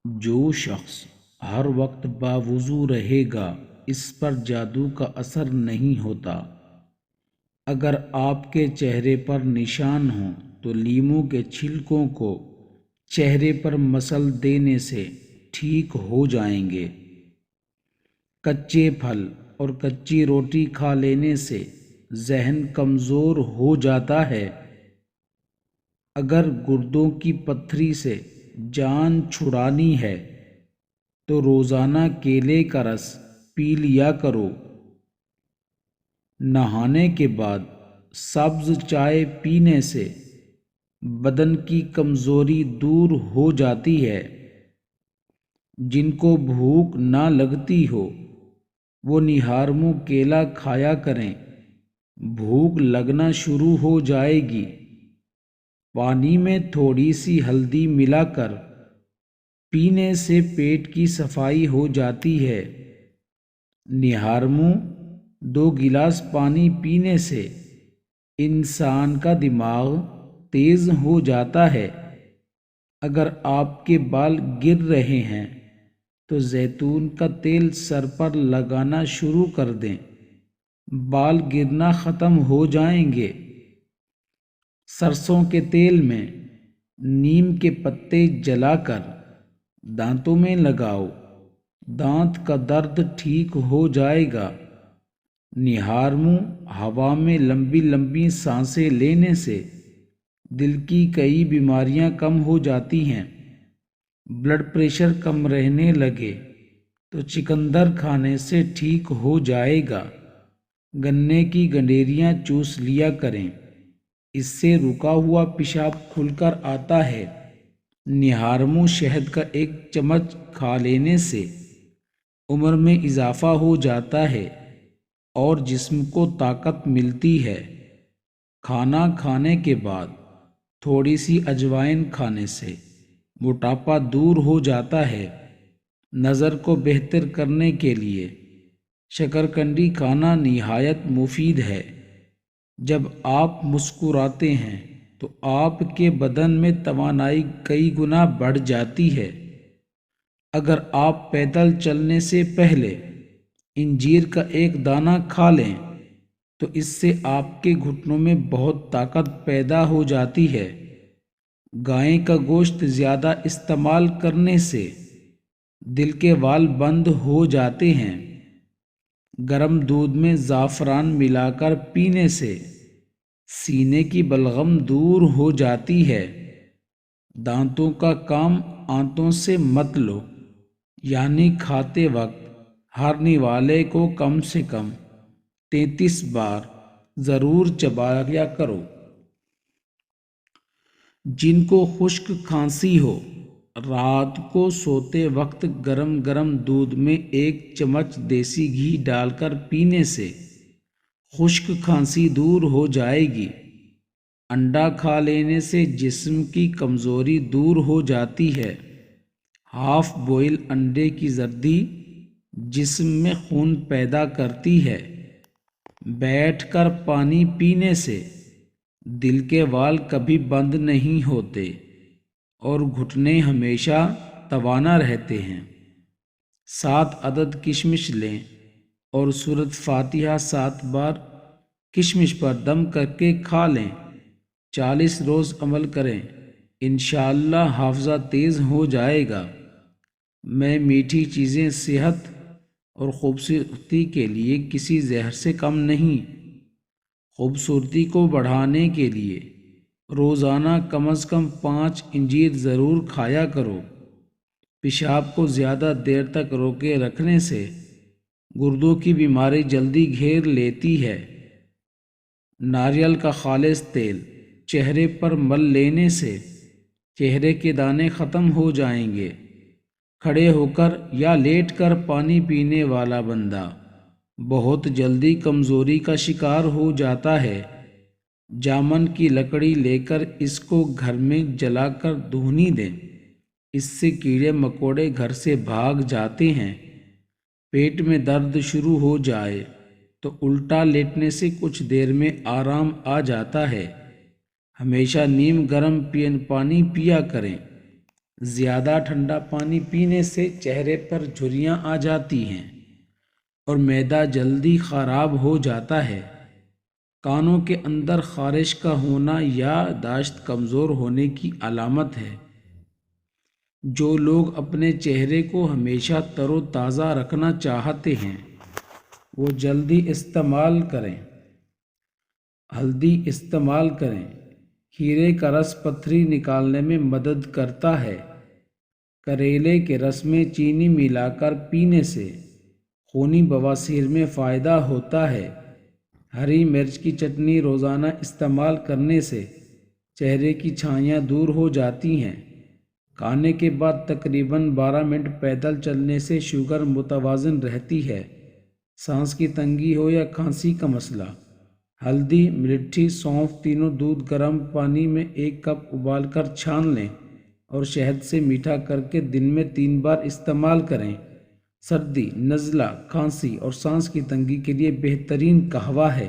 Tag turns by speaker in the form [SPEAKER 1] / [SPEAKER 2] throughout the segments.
[SPEAKER 1] جو شخص ہر وقت باوضو رہے گا اس پر جادو کا اثر نہیں ہوتا۔ اگر آپ کے چہرے پر نشان ہوں تو لیموں کے چھلکوں کو چہرے پر مسل دینے سے ٹھیک ہو جائیں گے۔ کچے پھل اور کچی روٹی کھا لینے سے ذہن کمزور ہو جاتا ہے۔ اگر گردوں کی پتھری سے جان چھڑانی ہے تو روزانہ کیلے کا رس پی لیا کرو۔ نہانے کے بعد سبز چائے پینے سے بدن کی کمزوری دور ہو جاتی ہے۔ جن کو بھوک نہ لگتی ہو وہ نہار منہ کیلا کھایا کریں، بھوک لگنا شروع ہو جائے گی۔ پانی میں تھوڑی سی ہلدی ملا کر پینے سے پیٹ کی صفائی ہو جاتی ہے۔ نہار منہ 2 گلاس پانی پینے سے انسان کا دماغ تیز ہو جاتا ہے۔ اگر آپ کے بال گر رہے ہیں تو زیتون کا تیل سر پر لگانا شروع کر دیں، بال گرنا ختم ہو جائیں گے۔ سرسوں کے تیل میں نیم کے پتے جلا کر دانتوں میں لگاؤ، دانت کا درد ٹھیک ہو جائے گا۔ نہار منہ ہوا میں لمبی لمبی سانسیں لینے سے دل کی کئی بیماریاں کم ہو جاتی ہیں۔ بلڈ پریشر کم رہنے لگے تو چقندر کھانے سے ٹھیک ہو جائے گا۔ گنے کی گنڈیریاں چوس لیا کریں، اس سے رکا ہوا پیشاب کھل کر آتا ہے۔ نہار منہ شہد کا 1 چمچ کھا لینے سے عمر میں اضافہ ہو جاتا ہے اور جسم کو طاقت ملتی ہے۔ کھانا کھانے کے بعد تھوڑی سی اجوائن کھانے سے موٹاپا دور ہو جاتا ہے۔ نظر کو بہتر کرنے کے لیے شکرکندی کھانا نہایت مفید ہے۔ جب آپ مسکراتے ہیں تو آپ کے بدن میں توانائی کئی گنا بڑھ جاتی ہے۔ اگر آپ پیدل چلنے سے پہلے انجیر کا 1 دانہ کھا لیں تو اس سے آپ کے گھٹنوں میں بہت طاقت پیدا ہو جاتی ہے۔ گائے کا گوشت زیادہ استعمال کرنے سے دل کے وال بند ہو جاتے ہیں۔ گرم دودھ میں زعفران ملا کر پینے سے سینے کی بلغم دور ہو جاتی ہے۔ دانتوں کا کام آنتوں سے مت لو، یعنی کھاتے وقت ہر نوالے کو کم سے کم 33 بار ضرور چبایا کرو۔ جن کو خشک کھانسی ہو رات کو سوتے وقت گرم گرم دودھ میں 1 چمچ دیسی گھی ڈال کر پینے سے خشک کھانسی دور ہو جائے گی۔ انڈا کھا لینے سے جسم کی کمزوری دور ہو جاتی ہے۔ ہاف بوئل انڈے کی زردی جسم میں خون پیدا کرتی ہے۔ بیٹھ کر پانی پینے سے دل کے وال کبھی بند نہیں ہوتے اور گھٹنے ہمیشہ توانا رہتے ہیں۔ 7 عدد کشمش لیں اور سورۃ فاتحہ 7 بار کشمش پر دم کر کے کھا لیں۔ 40 روز عمل کریں، انشاءاللہ حافظہ تیز ہو جائے گا۔ میں میٹھی چیزیں صحت اور خوبصورتی کے لیے کسی زہر سے کم نہیں۔ خوبصورتی کو بڑھانے کے لیے روزانہ کم از کم 5 انجیر ضرور کھایا کرو۔ پیشاب کو زیادہ دیر تک روکے رکھنے سے گردوں کی بیماری جلدی گھیر لیتی ہے۔ ناریل کا خالص تیل چہرے پر مل لینے سے چہرے کے دانے ختم ہو جائیں گے۔ کھڑے ہو کر یا لیٹ کر پانی پینے والا بندہ بہت جلدی کمزوری کا شکار ہو جاتا ہے۔ جامن کی لکڑی لے کر اس کو گھر میں جلا کر دھونی دیں، اس سے کیڑے مکوڑے گھر سے بھاگ جاتے ہیں۔ پیٹ میں درد شروع ہو جائے تو الٹا لیٹنے سے کچھ دیر میں آرام آ جاتا ہے۔ ہمیشہ نیم گرم پانی پیا کریں۔ زیادہ ٹھنڈا پانی پینے سے چہرے پر جھریاں آ جاتی ہیں اور معدہ جلدی خراب ہو جاتا ہے۔ کانوں کے اندر خارش کا ہونا یاداشت کمزور ہونے کی علامت ہے۔ جو لوگ اپنے چہرے کو ہمیشہ تر و تازہ رکھنا چاہتے ہیں وہ جلدی استعمال کریں ہلدی استعمال کریں۔ کھیرے کا رس پتھری نکالنے میں مدد کرتا ہے۔ کریلے کے رس میں چینی ملا کر پینے سے خونی بواسیر میں فائدہ ہوتا ہے۔ ہری مرچ کی چٹنی روزانہ استعمال کرنے سے چہرے کی چھائیاں دور ہو جاتی ہیں۔ کھانے کے بعد تقریباً 12 منٹ پیدل چلنے سے شوگر متوازن رہتی ہے۔ سانس کی تنگی ہو یا کھانسی کا مسئلہ، ہلدی، ملٹھی، سونف تینوں دودھ گرم پانی میں 1 کپ ابال کر چھان لیں اور شہد سے میٹھا کر کے دن میں 3 بار استعمال کریں۔ سردی، نزلہ، کھانسی اور سانس کی تنگی کے لیے بہترین قہوہ ہے۔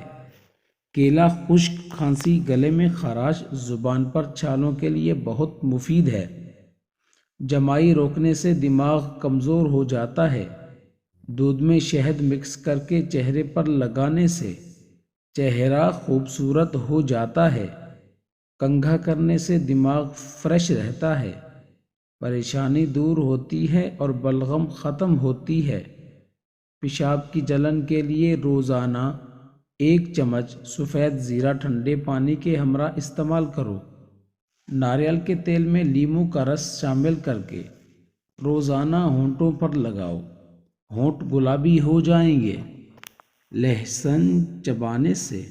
[SPEAKER 1] کیلا خشک کھانسی، گلے میں خراش، زبان پر چھالوں کے لیے بہت مفید ہے۔ جمائی روکنے سے دماغ کمزور ہو جاتا ہے۔ دودھ میں شہد مکس کر کے چہرے پر لگانے سے چہرہ خوبصورت ہو جاتا ہے۔ کنگھا کرنے سے دماغ فریش رہتا ہے، پریشانی دور ہوتی ہے اور بلغم ختم ہوتی ہے۔ پیشاب کی جلن کے لیے روزانہ 1 چمچ سفید زیرہ ٹھنڈے پانی کے ہمراہ استعمال کرو۔ ناریل کے تیل میں لیموں کا رس شامل کر کے روزانہ ہونٹوں پر لگاؤ، ہونٹ گلابی ہو جائیں گے۔ لہسن چبانے سے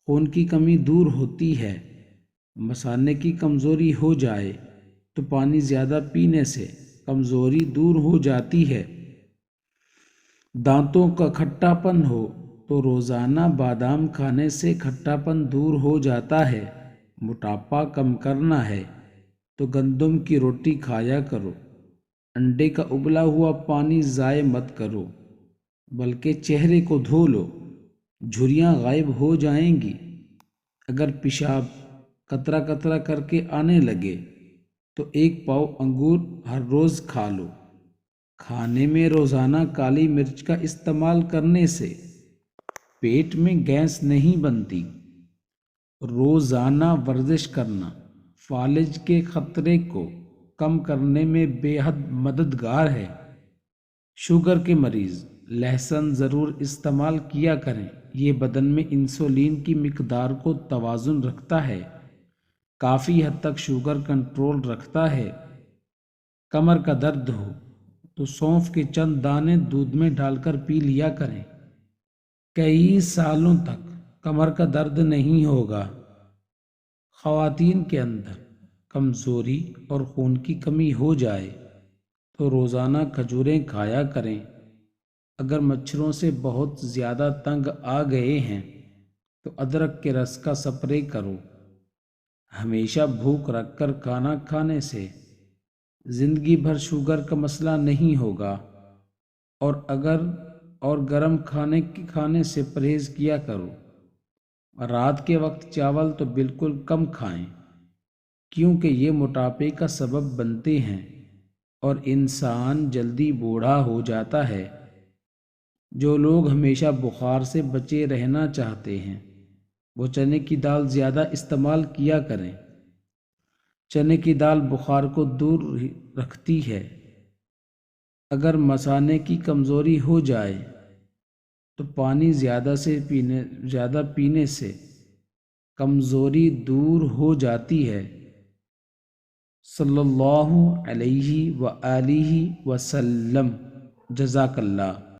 [SPEAKER 1] خون کی کمی دور ہوتی ہے۔ مثانے کی کمزوری ہو جائے تو پانی زیادہ پینے سے کمزوری دور ہو جاتی ہے۔ دانتوں کا کھٹا پن ہو تو روزانہ بادام کھانے سے کھٹا پن دور ہو جاتا ہے۔ موٹاپا کم کرنا ہے تو گندم کی روٹی کھایا کرو۔ انڈے کا ابلا ہوا پانی ضائع مت کرو بلکہ چہرے کو دھو لو، جھریاں غائب ہو جائیں گی۔ اگر پیشاب قطرہ قطرہ کر کے آنے لگے تو 1 پاؤ انگور ہر روز کھا لو۔ کھانے میں روزانہ کالی مرچ کا استعمال کرنے سے پیٹ میں گیس نہیں بنتی۔ روزانہ ورزش کرنا فالج کے خطرے کو کم کرنے میں بے حد مددگار ہے۔ شوگر کے مریض لہسن ضرور استعمال کیا کریں۔ یہ بدن میں انسولین کی مقدار کو توازن رکھتا ہے، کافی حد تک شوگر کنٹرول رکھتا ہے۔ کمر کا درد ہو تو سونف کے چند دانے دودھ میں ڈال کر پی لیا کریں۔ کئی سالوں تک کمر کا درد نہیں ہوگا۔ خواتین کے اندر کمزوری اور خون کی کمی ہو جائے تو روزانہ کھجوریں کھایا کریں۔ اگر مچھروں سے بہت زیادہ تنگ آ گئے ہیں تو ادرک کے رس کا سپرے کرو۔ ہمیشہ بھوک رکھ کر کھانا کھانے سے زندگی بھر شوگر کا مسئلہ نہیں ہوگا، اور گرم کھانے سے پرہیز کیا کرو۔ رات کے وقت چاول تو بالکل کم کھائیں کیونکہ یہ موٹاپے کا سبب بنتے ہیں اور انسان جلدی بوڑھا ہو جاتا ہے۔ جو لوگ ہمیشہ بخار سے بچے رہنا چاہتے ہیں وہ چنے کی دال زیادہ استعمال کیا کریں۔ چنے کی دال بخار کو دور رکھتی ہے۔ اگر مثانے کی کمزوری ہو جائے تو پانی زیادہ پینے سے کمزوری دور ہو جاتی ہے۔ صلی اللہ علیہ وآلہ وسلم۔ جزاک اللہ۔